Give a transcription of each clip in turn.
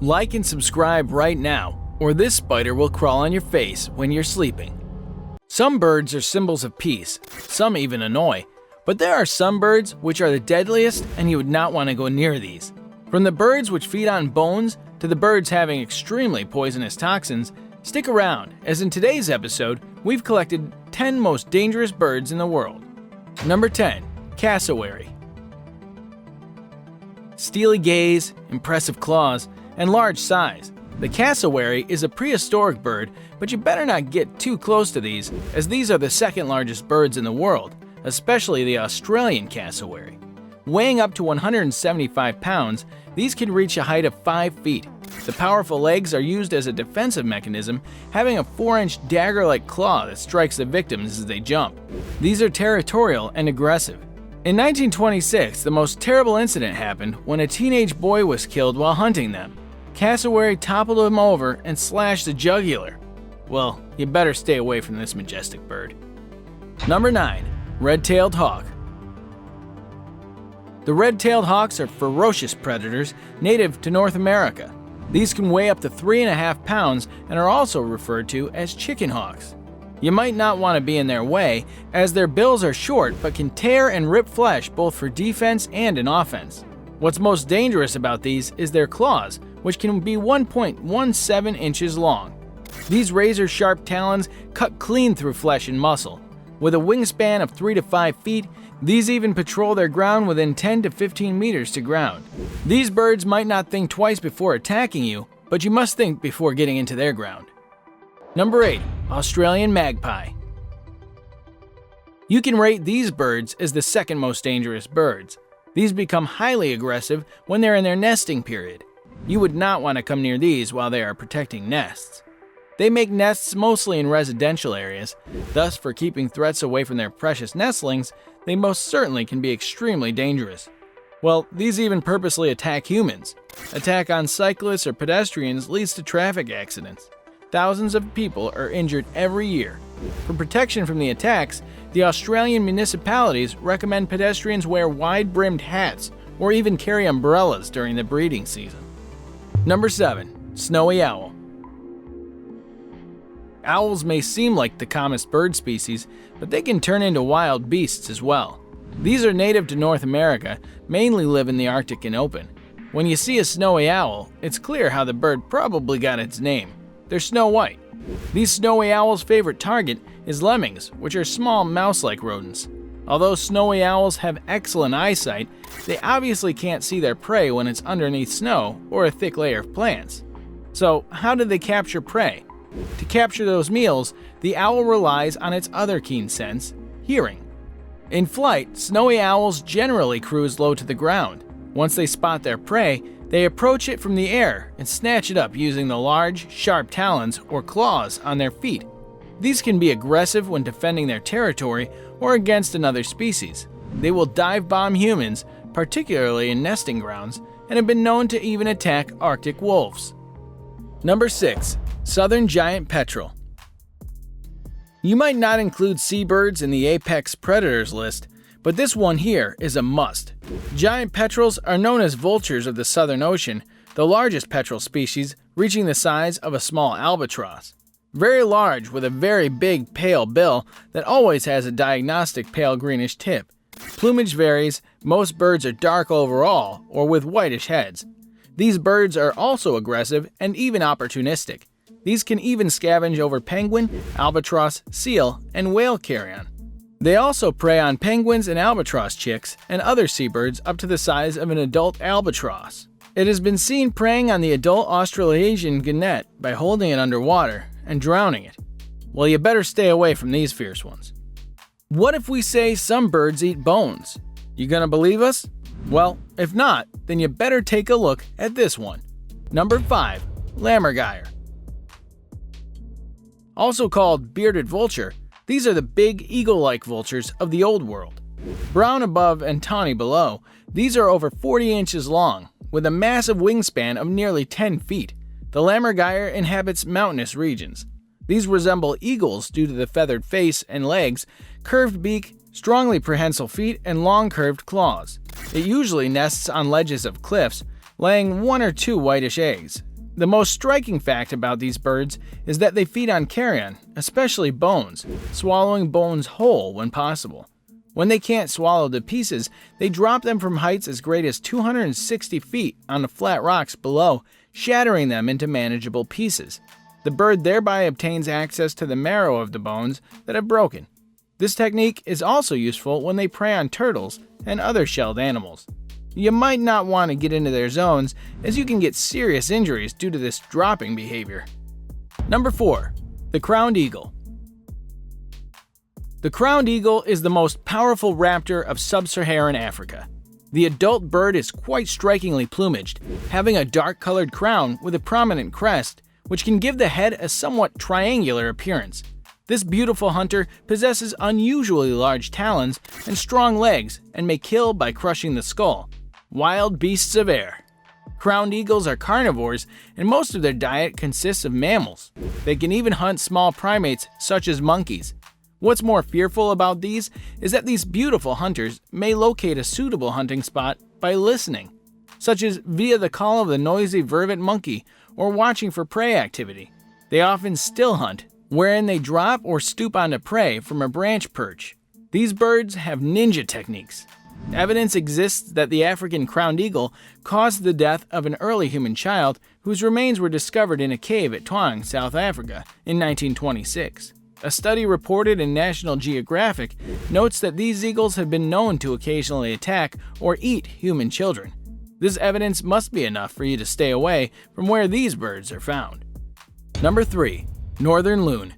Like and subscribe right now, or this spider will crawl on your face when you're sleeping. Some birds are symbols of peace, some even annoy, but there are some birds which are the deadliest and you would not want to go near these. From the birds which feed on bones to the birds having extremely poisonous toxins, stick around, as in today's episode, we've collected 10 most dangerous birds in the world. Number 10. Cassowary. Steely gaze, impressive claws, and large size. The cassowary is a prehistoric bird, but you better not get too close to these, as these are the second largest birds in the world, especially the Australian cassowary. Weighing up to 175 pounds, these can reach a height of 5 feet. The powerful legs are used as a defensive mechanism, having a 4-inch dagger-like claw that strikes the victims as they jump. These are territorial and aggressive. In 1926, the most terrible incident happened when a teenage boy was killed while hunting them. Cassowary toppled him over and slashed the jugular. Well, you better stay away from this majestic bird. Number 9. Red-tailed hawk. The red-tailed hawks are ferocious predators native to North America. These can weigh up to 3.5 pounds and are also referred to as chicken hawks. You might not want to be in their way, as their bills are short but can tear and rip flesh both for defense and in offense. What's most dangerous about these is their claws, which can be 1.17 inches long. These razor-sharp talons cut clean through flesh and muscle. With a wingspan of 3 to 5 feet, these even patrol their ground within 10 to 15 meters to ground. These birds might not think twice before attacking you, but you must think before getting into their ground. Number 8. Australian magpie. You can rate these birds as the second most dangerous birds. These become highly aggressive when they're in their nesting period. You would not want to come near these while they are protecting nests. They make nests mostly in residential areas, thus for keeping threats away from their precious nestlings, they most certainly can be extremely dangerous. Well, these even purposely attack humans. Attack on cyclists or pedestrians leads to traffic accidents. Thousands of people are injured every year. For protection from the attacks, the Australian municipalities recommend pedestrians wear wide-brimmed hats or even carry umbrellas during the breeding season. Number 7. Snowy owl. Owls may seem like the commonest bird species, but they can turn into wild beasts as well. These are native to North America, mainly live in the Arctic and open. When you see a snowy owl, it's clear how the bird probably got its name. They're snow white. These snowy owls' favorite target is lemmings, which are small mouse-like rodents. Although snowy owls have excellent eyesight, they obviously can't see their prey when it's underneath snow or a thick layer of plants. So, how do they capture prey? To capture those meals, the owl relies on its other keen sense, hearing. In flight, snowy owls generally cruise low to the ground. Once they spot their prey, they approach it from the air and snatch it up using the large, sharp talons or claws on their feet. These can be aggressive when defending their territory or against another species. They will dive bomb humans, particularly in nesting grounds, and have been known to even attack Arctic wolves. Number 6. Southern giant petrel. You might not include seabirds in the apex predators list, but this one here is a must. Giant petrels are known as vultures of the Southern Ocean, the largest petrel species reaching the size of a small albatross. Very large with a very big pale bill that always has a diagnostic pale greenish tip. Plumage varies, most birds are dark overall or with whitish heads. These birds are also aggressive and even opportunistic. These can even scavenge over penguin, albatross, seal, and whale carrion. They also prey on penguins and albatross chicks and other seabirds up to the size of an adult albatross. It has been seen preying on the adult Australasian gannet by holding it underwater and drowning it. Well, you better stay away from these fierce ones. What if we say some birds eat bones? You gonna believe us? Well, if not, then you better take a look at this one. Number 5. Lammergeier. Also called bearded vulture, these are the big eagle-like vultures of the Old World. Brown above and tawny below, these are over 40 inches long, with a massive wingspan of nearly 10 feet. The Lammergeier inhabits mountainous regions. These resemble eagles due to the feathered face and legs, curved beak, strongly prehensile feet, and long curved claws. It usually nests on ledges of cliffs, laying 1 or 2 whitish eggs. The most striking fact about these birds is that they feed on carrion, especially bones, swallowing bones whole when possible. When they can't swallow the pieces, they drop them from heights as great as 260 feet on the flat rocks below, shattering them into manageable pieces. The bird thereby obtains access to the marrow of the bones that have broken. This technique is also useful when they prey on turtles and other shelled animals. You might not want to get into their zones, as you can get serious injuries due to this dropping behavior. Number 4. The crowned eagle. The crowned eagle is the most powerful raptor of sub-Saharan Africa. The adult bird is quite strikingly plumaged, having a dark-colored crown with a prominent crest, which can give the head a somewhat triangular appearance. This beautiful hunter possesses unusually large talons and strong legs and may kill by crushing the skull. Wild beasts of air. Crowned eagles are carnivores, and most of their diet consists of mammals. They can even hunt small primates such as monkeys. What's more fearful about these is that these beautiful hunters may locate a suitable hunting spot by listening, such as via the call of the noisy vervet monkey or watching for prey activity. They often still hunt, wherein they drop or stoop onto prey from a branch perch. These birds have ninja techniques. Evidence exists that the African crowned eagle caused the death of an early human child whose remains were discovered in a cave at Tuang, South Africa, in 1926. A study reported in National Geographic notes that these eagles have been known to occasionally attack or eat human children. This evidence must be enough for you to stay away from where these birds are found. Number 3. Northern loon.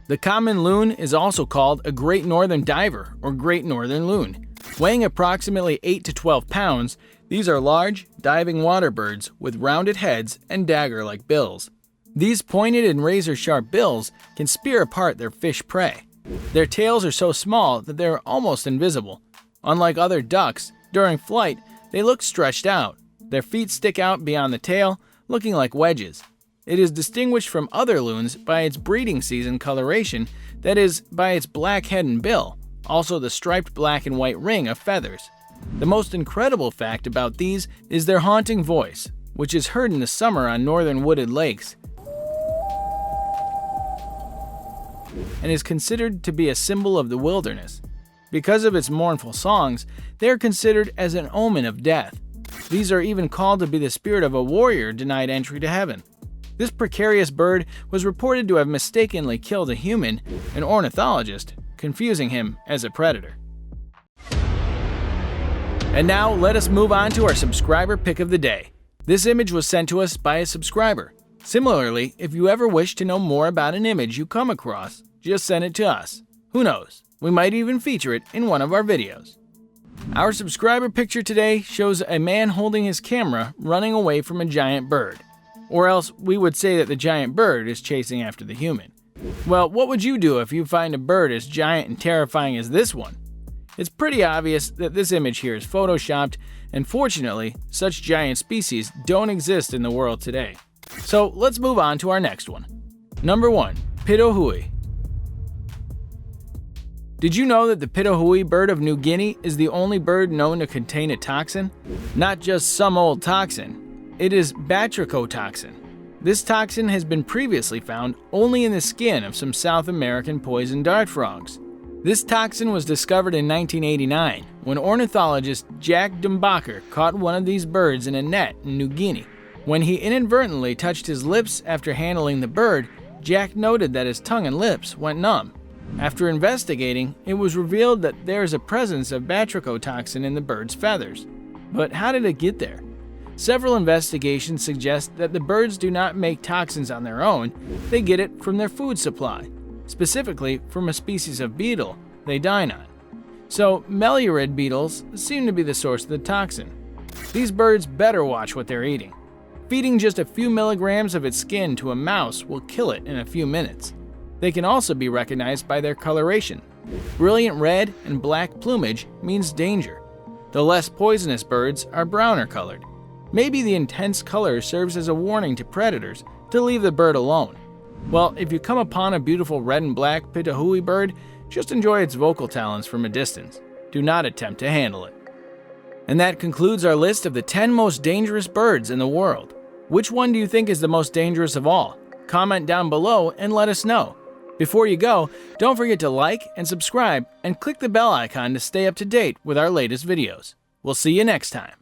The common loon is also called a great northern diver or great northern loon. Weighing approximately 8 to 12 pounds, these are large, diving water birds with rounded heads and dagger-like bills. These pointed and razor-sharp bills can spear apart their fish prey. Their tails are so small that they are almost invisible. Unlike other ducks, during flight, they look stretched out. Their feet stick out beyond the tail, looking like wedges. It is distinguished from other loons by its breeding season coloration, that is, by its black head and bill, also the striped black and white ring of feathers. The most incredible fact about these is their haunting voice, which is heard in the summer on northern wooded lakes, and is considered to be a symbol of the wilderness. Because of its mournful songs, they are considered as an omen of death. These are even called to be the spirit of a warrior denied entry to heaven. This precarious bird was reported to have mistakenly killed a human, an ornithologist, confusing him as a predator. And now, let us move on to our subscriber pick of the day. This image was sent to us by a subscriber. Similarly, if you ever wish to know more about an image you come across, just send it to us. Who knows, we might even feature it in one of our videos. Our subscriber picture today shows a man holding his camera running away from a giant bird. Or else we would say that the giant bird is chasing after the human. Well, what would you do if you find a bird as giant and terrifying as this one? It's pretty obvious that this image here is photoshopped, and fortunately, such giant species don't exist in the world today. So let's move on to our next one. Number 1. Pitohui. Did you know that the pitohui bird of New Guinea is the only bird known to contain a toxin? Not just some old toxin. It is batrachotoxin. This toxin has been previously found only in the skin of some South American poison dart frogs. This toxin was discovered in 1989 when ornithologist Jack Dumbacher caught one of these birds in a net in New Guinea. When he inadvertently touched his lips after handling the bird, Jack noted that his tongue and lips went numb. After investigating, it was revealed that there is a presence of batrachotoxin in the bird's feathers. But how did it get there? Several investigations suggest that the birds do not make toxins on their own, they get it from their food supply, specifically from a species of beetle they dine on. So, mellurid beetles seem to be the source of the toxin. These birds better watch what they're eating. Feeding just a few milligrams of its skin to a mouse will kill it in a few minutes. They can also be recognized by their coloration. Brilliant red and black plumage means danger. The less poisonous birds are browner colored. Maybe the intense color serves as a warning to predators to leave the bird alone. Well, if you come upon a beautiful red and black pitohui bird, just enjoy its vocal talents from a distance. Do not attempt to handle it. And that concludes our list of the 10 most dangerous birds in the world. Which one do you think is the most dangerous of all? Comment down below and let us know. Before you go, don't forget to like and subscribe and click the bell icon to stay up to date with our latest videos. We'll see you next time.